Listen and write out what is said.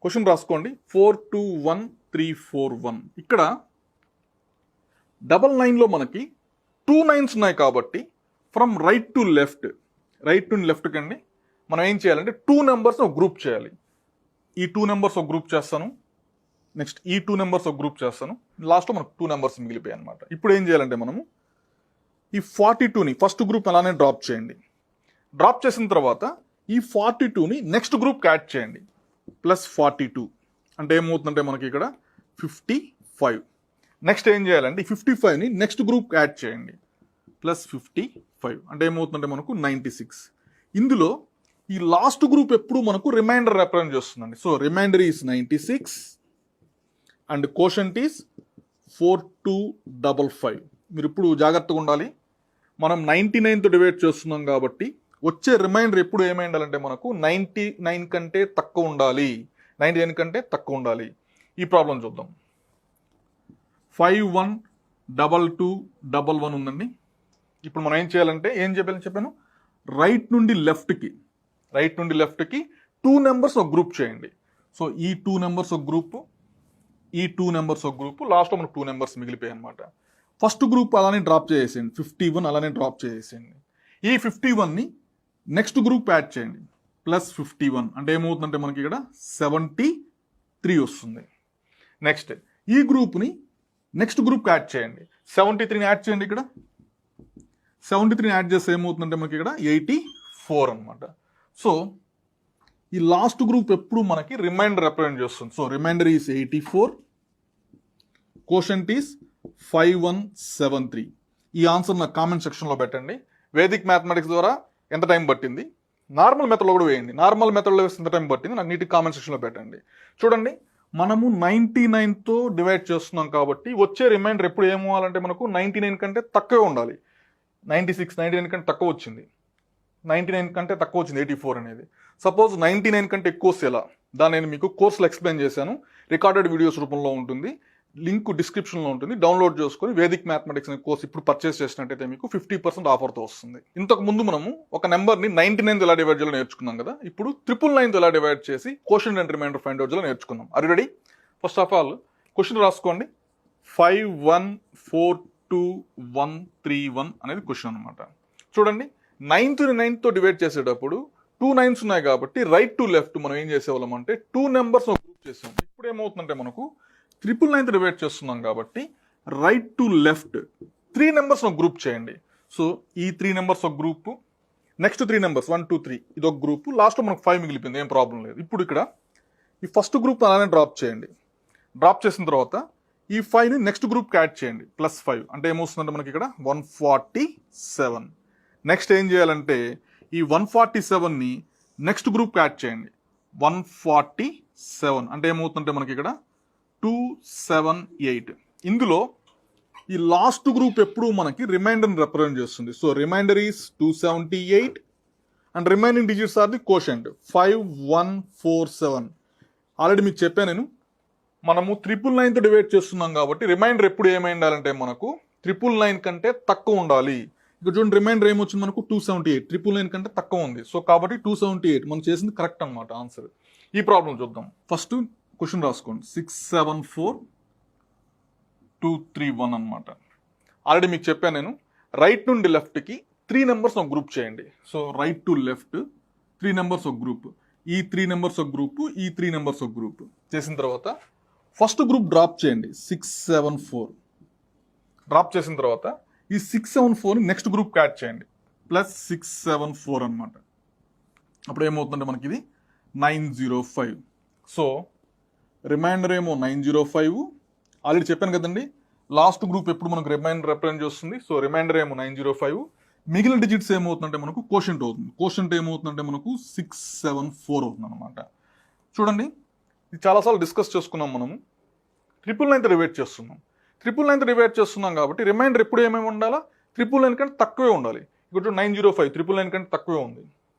Question రాసుకోండి 421341. ఇక్కడ 99లో మనకి 2 9s ఉన్నాయి కాబట్టి ఫ్రమ్ రైట్ టు లెఫ్ట్ కండి మనం ఏం చేయాలంటే 2 నెంబర్స్ ఒక గ్రూప్ చేయాలి. ఈ 2 నెంబర్స్ ఒక గ్రూప్ చేస్తాను, నెక్స్ట్ ఈ 2 నెంబర్స్ ఒక గ్రూప్ చేస్తాను, లాస్ట్లో మనకు 2 నెంబర్స్ మిగిలిపోయాయి అనమాట. ఇప్పుడు ఏం చేయాలంటే మనము ఈ 42ని ఫస్ట్ గ్రూప్ అలానే డ్రాప్ చేయండి. డ్రాప్ చేసిన తర్వాత ఈ 42ని నెక్స్ట్ గ్రూప్కి యాడ్ చేయండి, +42 అంటే ఏమవుతుందంటే మనకి ఇక్కడ 55. నెక్స్ట్ ఏం చేయాలంటే ఈ 55ని నెక్స్ట్ గ్రూప్ యాడ్ చేయండి, +55 అంటే ఏమవుతుందంటే మనకు 96. ఇందులో ఈ లాస్ట్ గ్రూప్ ఎప్పుడు మనకు రిమైండర్ రిప్రజెంట్ చేస్తుందండి. So remainder is 96 and quotient is 4255. మీరు ఇప్పుడు జాగ్రత్తగా ఉండాలి. మనం 99తో డివైడ్ చేస్తున్నాం కాబట్టి వచ్చే రిమైండర్ ఎప్పుడు ఏమై ఉండాలంటే మనకు 99 కంటే తక్కువ ఉండాలి, 99 కంటే తక్కువ ఉండాలి. ఈ ప్రాబ్లం చూద్దాం. 512211 ఉందండి. ఇప్పుడు మనం ఏం చేయాలంటే ఏం చెప్పాను, రైట్ నుండి లెఫ్ట్కి 2 నెంబర్స్ ఒక గ్రూప్ చేయండి. సో ఈ 2 నెంబర్స్ ఒక గ్రూప్, ఈ 2 నెంబర్స్ ఒక గ్రూప్, లాస్ట్లో మనకు 2 నెంబర్స్ మిగిలిపోయాయి అనమాట. ఫస్ట్ గ్రూప్ అలానే డ్రాప్ చేసేయండి, 51 అలానే డ్రాప్ చేసేయండి. ఈ 51ని నెక్స్ట్ గ్రూప్ యాడ్ చేయండి, +51 అంటే ఏమవుతుందంటే మనకి ఇక్కడ 73 వస్తుంది. నెక్స్ట్ ఈ గ్రూప్ని నెక్స్ట్ గ్రూప్ యాడ్ చేయండి, 73ని యాడ్ చేయండి. ఇక్కడ 73ని యాడ్ చేస్తే ఏమవుతుందంటే మనకి ఇక్కడ 84 అనమాట. సో ఈ లాస్ట్ గ్రూప్ ఎప్పుడు మనకి రిమైండర్ రిప్రజెంట్ చేస్తుంది. So remainder is 84, quotient is 5173. ఈ ఆన్సర్ నాకు కామెంట్ సెక్షన్లో పెట్టండి. వేదిక్ మ్యాథమెటిక్స్ ద్వారా ఎంత టైం పట్టింది, నార్మల్ మెథడ్లో కూడా వేయండి. నార్మల్ మెథడ్లో వేస్తే ఎంత టైం పట్టింది నాకు నీట్గా కామెంట్ సెక్షన్లో పెట్టండి. చూడండి, మనము 99తో డివైడ్ చేస్తున్నాం కాబట్టి వచ్చే రిమైండర్ ఎప్పుడు ఏమవ్వాలంటే మనకు 99 కంటే తక్కువే ఉండాలి. 96 99 కంటే తక్కువ వచ్చింది, 99 కంటే తక్కువ వచ్చింది 84 అనేది. సపోజ్ 99 కంటే ఎక్కువ వస్తే ఎలా, దాన్ని నేను మీకు కోర్సులో ఎక్స్ప్లెయిన్ చేశాను. రికార్డెడ్ వీడియోస్ రూపంలో ఉంటుంది, లింక్ డిస్క్రిప్షన్లో ఉంటుంది. డౌన్లోడ్ చేసుకొని వేదిక్ మ్యాథమెటిక్స్ అనే కోర్స్ ఇప్పుడు పర్చేస్ చేసినట్టయితే మీకు 50% ఆఫర్తో వస్తుంది. ఇంతకు ముందు మనము ఒక నెంబర్ని 99తో ఎలా డివైడ్ చేయాలో నేర్చుకున్నాం కదా. ఇప్పుడు 999తో ఎలా డివైడ్ చేసి quotient and remainder find out చేయాలో నేర్చుకుందాం. Are you ready? First of all question రాసుకోండి. 51422131 అనేది క్వశ్చన్ అనమాట. చూడండి, 9తో డివైడ్ చేసేటప్పుడు 2 9s ఉన్నాయి కాబట్టి రైట్ టు లెఫ్ట్ మనం ఏం చేసేవాళ్ళం అంటే 2 నెంబర్స్ గ్రూప్ చేసాం. ఇప్పుడు ఏమవుతుందంటే మనకు 999తో డివైడ్ చేస్తున్నాం కాబట్టి రైట్ టు లెఫ్ట్ 3 నెంబర్స్ ఒక గ్రూప్ చేయండి. సో ఈ 3 నెంబర్స్ ఒక గ్రూప్, నెక్స్ట్ 3 నెంబర్స్ 1 2 3 ఇది ఒక గ్రూప్, లాస్ట్లో మనకు 5 మిగిలిపోయింది, ఏం ప్రాబ్లం లేదు. ఇప్పుడు ఇక్కడ ఈ ఫస్ట్ గ్రూప్ అలానే డ్రాప్ చేయండి. డ్రాప్ చేసిన తర్వాత ఈ 5ని నెక్స్ట్ గ్రూప్కి యాడ్ చేయండి, +5 అంటే ఏమొస్తుందంటే మనకి ఇక్కడ 147. నెక్స్ట్ ఏం చేయాలంటే ఈ 147ని నెక్స్ట్ గ్రూప్కి యాడ్ చేయండి, 147 అంటే ఏమవుతుందంటే మనకి ఇక్కడ 278. ఇందులో ఈ లాస్ట్ గ్రూప్ ఎప్పుడు మనకి రిమైండర్ని రిప్రజెంట్ చేస్తుంది. So remainder is 278 and remaining digits are the quotient 5147. Already మీకు చెప్పాను నేను, మనము 999తో డివైడ్ చేస్తున్నాం కాబట్టి రిమైండర్ ఎప్పుడు ఏమై ఉండాలంటే మనకు 999 కంటే తక్కువ ఉండాలి. ఇక్కడ చూడండి, రిమైండర్ ఏమొచ్చింది మనకు 278, 999 కంటే తక్కువ ఉంది. సో కాబట్టి 278 మనం చేసింది కరెక్ట్ అనమాట ఆన్సర్. ఈ ప్రాబ్లం చూద్దాం. ఫస్ట్ క్వశ్చన్ రాసుకోండి, 674231 అనమాట. ఆల్రెడీ మీకు చెప్పాను నేను, రైట్ నుండి లెఫ్ట్కి 3 నెంబర్స్ ఒక గ్రూప్ చేయండి. So right to left 3 numbers ఒక గ్రూప్, ఈ 3 నెంబర్స్ ఒక గ్రూప్, ఈ 3 నెంబర్స్ ఒక గ్రూప్ చేసిన తర్వాత ఫస్ట్ గ్రూప్ డ్రాప్ చేయండి, 674. డ్రాప్ చేసిన తర్వాత ఈ 674ని నెక్స్ట్ గ్రూప్కి యాడ్ చేయండి, +674 అనమాట. అప్పుడు ఏమవుతుందంటే మనకి ఇది 905. సో రిమైండర్ ఏమో 905. ఆల్రెడీ చెప్పాను కదండి, లాస్ట్ గ్రూప్ ఎప్పుడు మనకు రిమైండర్ రిప్రజెంట్ చేస్తుంది. సో రిమైండర్ ఏమో 905. మిగిలిన డిజిట్స్ ఏమవుతుందంటే మనకు కోషంట్ అవుతుంది. కోషంట్ ఏమవుతుందంటే మనకు 674 అవుతుంది అనమాట. చూడండి, ఇది చాలాసార్లు డిస్కస్ చేసుకున్నాం. మనము 999తో డివైడ్ చేస్తున్నాం. 999తో డివైడ్ చేస్తున్నాం కాబట్టి రిమైండర్ ఎప్పుడు ఏమేమి ఉండాలా, 999 కంటే తక్కువే ఉండాలి. ఇక్కడ 905 999 కంటే తక్కువే ఉంది.